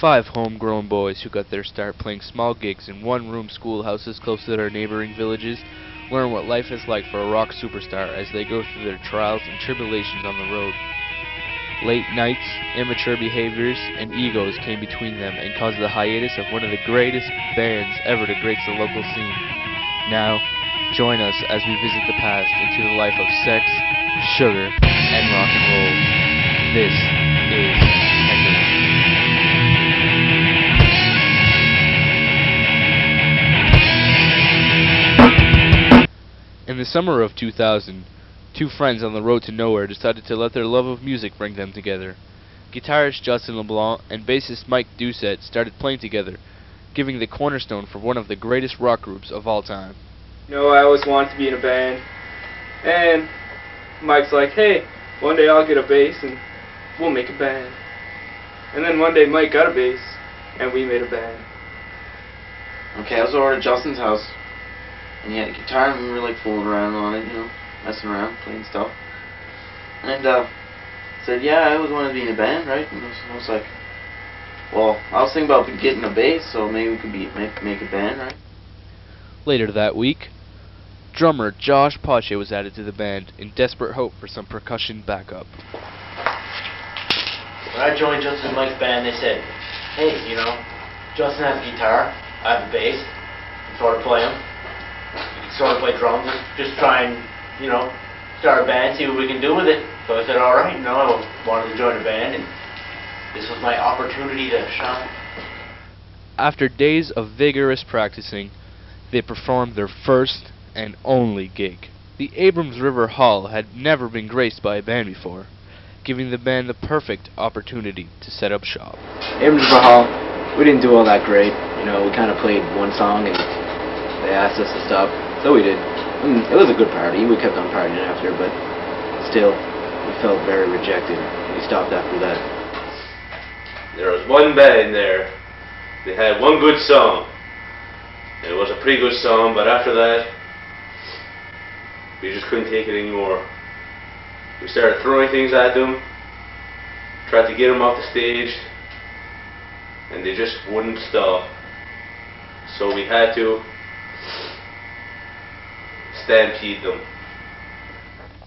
5 homegrown boys who got their start playing small gigs in one-room schoolhouses close to their neighboring villages learn what life is like for a rock superstar as they go through their trials and tribulations on the road. Late nights, immature behaviors, and egos came between them and caused the hiatus of one of the greatest bands ever to grace the local scene. Now, join us as we visit the past into the life of sex, sugar, and rock and roll. This is Pendulum. In the summer of 2000, two friends on the road to nowhere decided to let their love of music bring them together. Guitarist Justin LeBlanc and bassist Mike Doucette started playing together, giving the cornerstone for one of the greatest rock groups of all time. You know, I always wanted to be in a band, and Mike's like, hey, one day I'll get a bass and we'll make a band. And then one day Mike got a bass, and we made a band. Okay, I was over at Justin's house, and he had a guitar, and we were like fooling around on it, you know, messing around, playing stuff. And said, yeah, I always wanted to be in a band, right? And I was like, well, I was thinking about getting a bass, so maybe we could make a band, right? Later that week, drummer Josh Pache was added to the band in desperate hope for some percussion backup. When I joined Justin and Mike's band, they said, hey, you know, Justin has a guitar, I have a bass, you can sort of play them. You can sort of play drums, just try and, you know, start a band, see what we can do with it. So I said, alright, you know, I wanted to join a band, and this was my opportunity to shine. After days of vigorous practicing, they performed their first and only gig. The Abrams River Hall had never been graced by a band before, giving the band the perfect opportunity to set up shop. Abrams River Hall, we didn't do all that great. You know, we kind of played one song and they asked us to stop, so we did. And it was a good party. We kept on partying after, but still, we felt very rejected. We stopped after that. There was one band there. They had one good song. And it was a pretty good song, but after that, we just couldn't take it anymore. We started throwing things at them, tried to get them off the stage, and they just wouldn't stop. So we had to stampede them.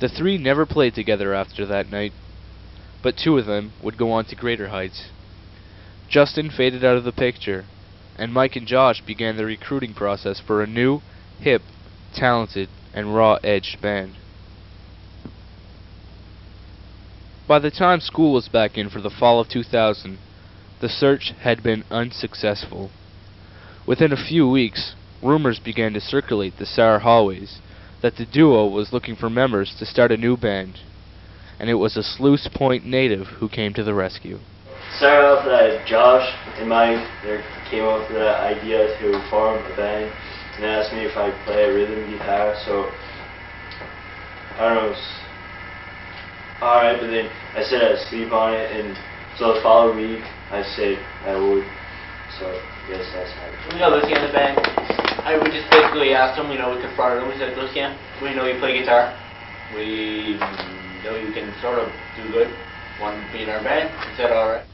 The three never played together after that night, but two of them would go on to greater heights. Justin faded out of the picture, and Mike and Josh began the recruiting process for a new, hip, talented, and raw-edged band. By the time school was back in for the fall of 2000, the search had been unsuccessful. Within a few weeks, rumors began to circulate the Sarah hallways that the duo was looking for members to start a new band, and it was a Sluice Point native who came to the rescue. Started off that Josh and Mike came up with the idea to form a band, and they asked me if I play a rhythm guitar, so I don't know, it was alright, but then I said I'd sleep on it, and so the following week I said I would, so yes, that's how it is. We got Lucy in the band. We just basically asked him, you know, we confronted him, we said, Lucian, we know you play guitar, we know you can sort of do good, want to be in our band? He said alright.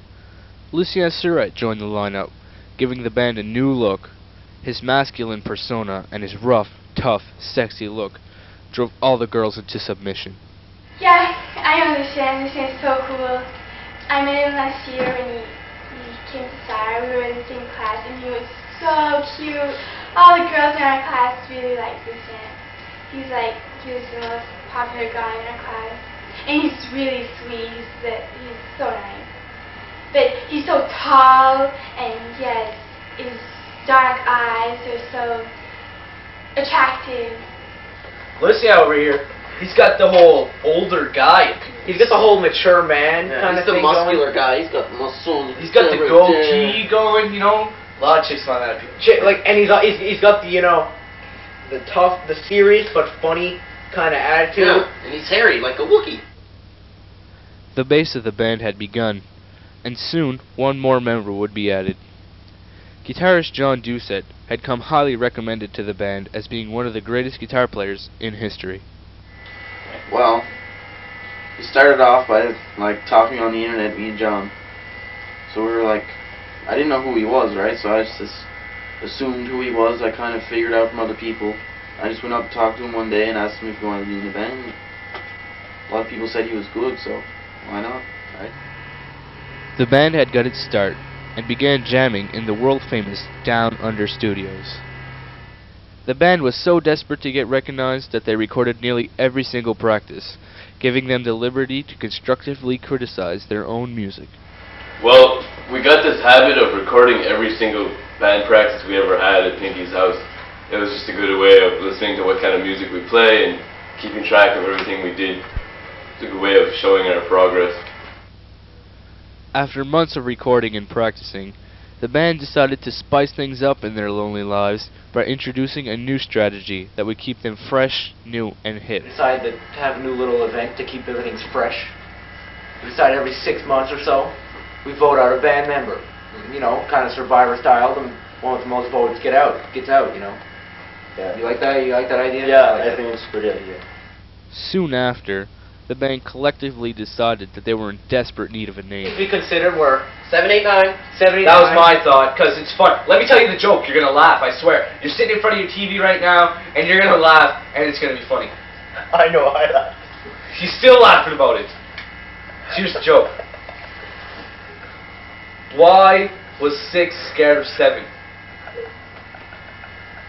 Lucien Surette joined the lineup, giving the band a new look. His masculine persona and his rough, tough, sexy look drove all the girls into submission. Yeah, I know Lucien. Lucien's so cool. I met him last year when he came to Sarah. We were in the same class and he was so cute. All the girls in our class really liked Lucien. He was the most popular guy in our class. And he's really sweet. He's so nice. But he's so tall, and yes, his dark eyes are so attractive. Lucien over here, he's got the whole older guy. He's got the whole mature man kind of thing. He's the muscular guy. He's got muscle. He's got the goatee going, you know. A lot of chicks find that appealing. And he's got the, you know, the tough, the serious but funny kind of attitude. Yeah, and he's hairy like a Wookiee. The base of the band had begun, and soon one more member would be added. Guitarist John Doucette had come highly recommended to the band as being one of the greatest guitar players in history. Well, we started off by like talking on the internet, me and John. So we were like, I didn't know who he was, right? So I just assumed who he was. I kind of figured out from other people. I just went up and talked to him one day and asked him if he wanted to be in the band. A lot of people said he was good, so why not, right? The band had got its start and began jamming in the world-famous Down Under Studios. The band was so desperate to get recognized that they recorded nearly every single practice, giving them the liberty to constructively criticize their own music. Well, we got this habit of recording every single band practice we ever had at Pinky's house. It was just a good way of listening to what kind of music we play and keeping track of everything we did. It's a good way of showing our progress. After months of recording and practicing, the band decided to spice things up in their lonely lives by introducing a new strategy that would keep them fresh, new, and hip. We decided to have a new little event to keep everything fresh. We decided every 6 months or so, we vote out a band member. You know, kind of Survivor style. The one with the most votes gets out, you know. Yeah. You like that? You like that idea? Yeah, Like I think it's a good idea. Soon after, the band collectively decided that they were in desperate need of a name. we considered were 789. 79. That was my thought, because it's fun. Let me tell you the joke. You're going to laugh, I swear. You're sitting in front of your TV right now, and you're going to laugh, and it's going to be funny. I know, I laughed. He's still laughing about it. Here's the joke. Why was 6 scared of 7?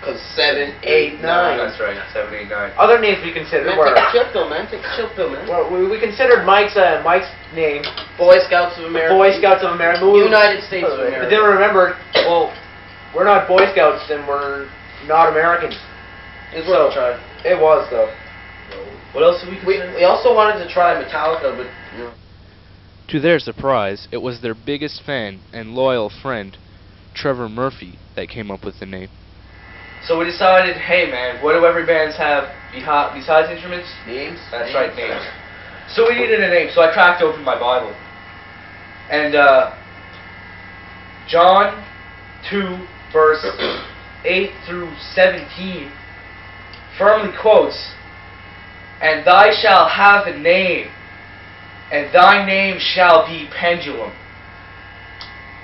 Because 7, 8, 9. That's right, 7, 8, 9. Other names we considered Man, were... take a chill pill, man. Take a chill pill, man. Well, we considered Mike's name. Boy Scouts of America. Boy Scouts of America. United States of But America. then remember, well, we're not Boy Scouts and we're not Americans. It's worth a try. It was, though. What else did we consider? We also wanted to try Metallica, but, you know. To their surprise, it was their biggest fan and loyal friend, Trevor Murphy, that came up with the name. So we decided, hey man, what do every bands have besides instruments? Names? That's right, names. So we needed a name, so I cracked open my Bible. And John 2, verse 8 through 17 firmly quotes, "And thy shalt have a name, and thy name shall be Pendulum.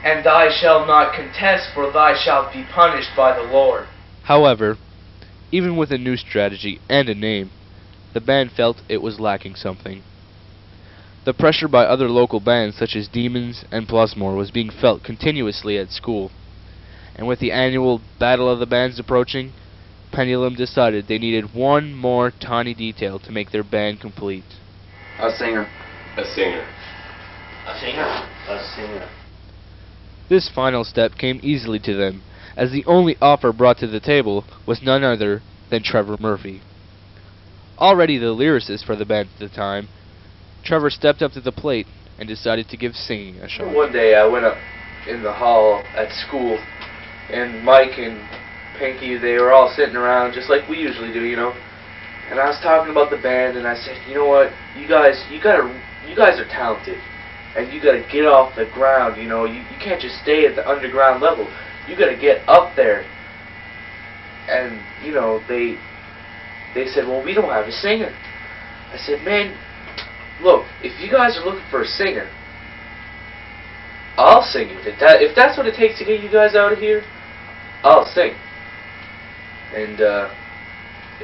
And thou shalt not contest, for thou shalt be punished by the Lord." However, even with a new strategy and a name, the band felt it was lacking something. The pressure by other local bands such as Demons and Plusmore was being felt continuously at school, and with the annual Battle of the Bands approaching, Pendulum decided they needed one more tiny detail to make their band complete. A singer. A singer. A singer. A singer. This final step came easily to them, as the only offer brought to the table was none other than Trevor Murphy. Already the lyricist for the band at the time, Trevor stepped up to the plate and decided to give singing a shot. One day I went up in the hall at school, and Mike and Pinky, they were all sitting around just like we usually do, you know. And I was talking about the band, and I said, you know what, you guys are talented, and you gotta get off the ground, you know. You can't just stay at the underground level. You gotta get up there. And you know, they said, well, we don't have a singer. I said, man, look, if you guys are looking for a singer, I'll sing it. If that's what it takes to get you guys out of here, I'll sing. And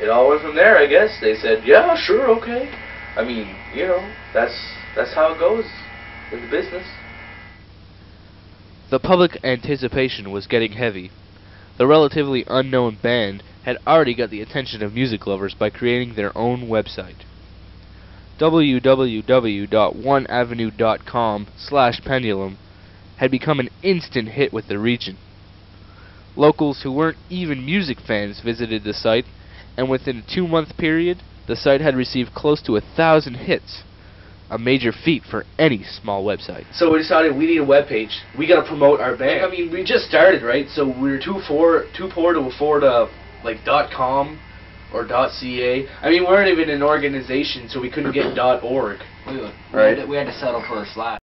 it all went from there, I guess. They said, yeah, sure, okay. I mean, you know, that's how it goes in the business. The public anticipation was getting heavy. The relatively unknown band had already got the attention of music lovers by creating their own website. www.oneavenue.com/pendulum had become an instant hit with the region. Locals who weren't even music fans visited the site, and within a 2-month period, the site had received close to 1,000 hits. A major feat for any small website. So we decided we need a webpage. We gotta promote our band. I mean, we just started, right? So we were too poor to afford a like .com or .ca. I mean, we weren't even an organization, so we couldn't get .org. We had to settle for a slash.